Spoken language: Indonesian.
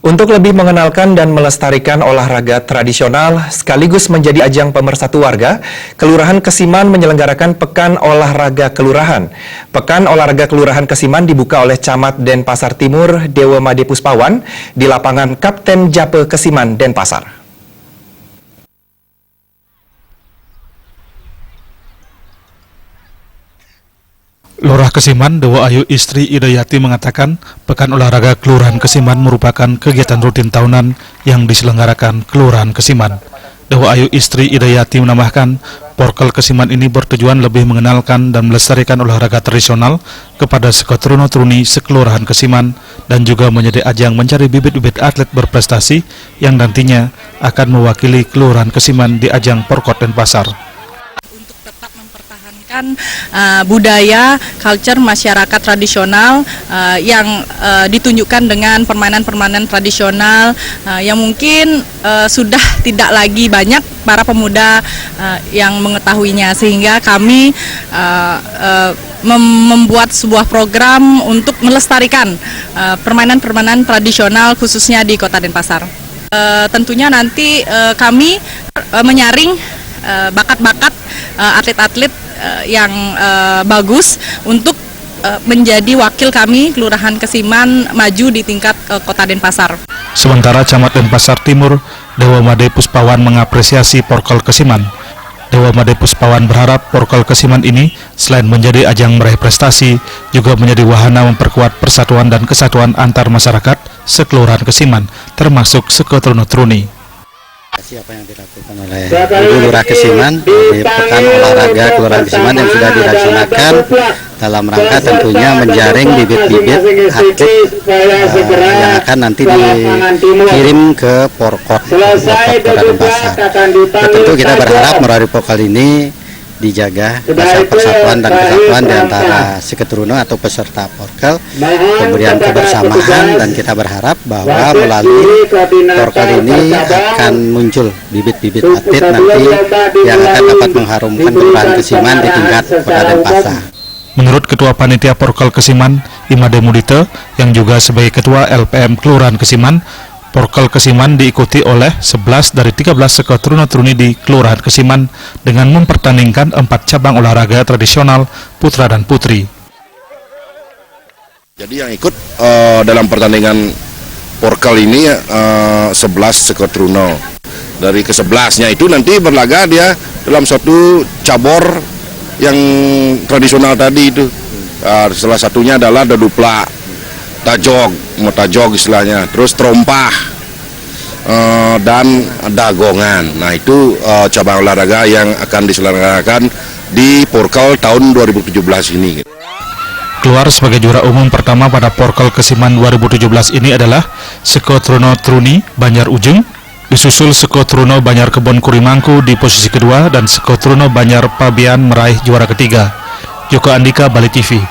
Untuk lebih mengenalkan dan melestarikan olahraga tradisional sekaligus menjadi ajang pemersatu warga, Kelurahan Kesiman menyelenggarakan Pekan Olahraga Kelurahan. Pekan Olahraga Kelurahan Kesiman dibuka oleh Camat Denpasar Timur Dewa Made Puspawan di lapangan Kapten Jape Kesiman, Denpasar. Lurah Kesiman, Dewa Ayu Istri Idayati mengatakan Pekan Olahraga Kelurahan Kesiman merupakan kegiatan rutin tahunan yang diselenggarakan Kelurahan Kesiman. Dewa Ayu Istri Idayati menambahkan, Porkel Kesiman ini bertujuan lebih mengenalkan dan melestarikan olahraga tradisional kepada seketuruno-turuni sekelurahan Kesiman dan juga menjadi ajang mencari bibit-bibit atlet berprestasi yang nantinya akan mewakili Kelurahan Kesiman di ajang Porkot Denpasar. Budaya, culture masyarakat tradisional yang ditunjukkan dengan permainan-permainan tradisional yang mungkin sudah tidak lagi banyak para pemuda yang mengetahuinya, sehingga kami membuat sebuah program untuk melestarikan permainan-permainan tradisional khususnya di Kota Denpasar. Tentunya nanti kami menyaring bakat-bakat atlet-atlet yang bagus untuk menjadi wakil kami Kelurahan Kesiman maju di tingkat Kota Denpasar. Sementara Camat Denpasar Timur Dewa Made Puspawan mengapresiasi Porkel Kesiman. Dewa Made Puspawan berharap Porkel Kesiman ini selain menjadi ajang meraih prestasi, juga menjadi wahana memperkuat persatuan dan kesatuan antar masyarakat sekelurahan Kesiman, termasuk seketuruno-turuni. Apa yang dilakukan oleh Ibu Lurah Kesiman di Pekan Olahraga Kelurahan Kesiman yang sudah dilaksanakan dalam rangka tentunya menjaring bibit-bibit atlet yang akan nanti dikirim ke Porkot Kota Denpasar. Tentu kita berharap melalui Porkot ini dijaga rasa persatuan dan kesatuan di antara seketuruno atau peserta Porkel, kemudian kebersamaan, dan kita berharap bahwa melalui Porkel ini akan muncul bibit-bibit atlet nanti yang akan dapat mengharumkan Kelurahan Kesiman di tingkat Kota Denpasar. Menurut Ketua Panitia Porkel Kesiman, Imade Mudite, yang juga sebagai Ketua LPM Kelurahan Kesiman, Porkel Kesiman diikuti oleh 11 dari 13 seketuruno-turuni di Kelurahan Kesiman dengan mempertandingkan 4 cabang olahraga tradisional putra dan putri. Jadi yang ikut dalam pertandingan Porkel ini 11 seketuruno. Dari ke-11-nya itu nanti berlaga dia dalam suatu cabur yang tradisional tadi itu. Salah satunya adalah daduplak, tajog istilahnya, terus terompah dan dagongan. Nah itu cabang olahraga yang akan diselenggarakan di Porkel tahun 2017 ini. Keluar sebagai juara umum pertama pada Porkel Kesiman 2017 ini adalah Seketuruno Truni Banjar Ujung, disusul Seketuruno Banjar Kebon Kurimangku di posisi kedua, dan Seketuruno Banjar Pabian meraih juara ketiga. Joko Andika, Bali TV.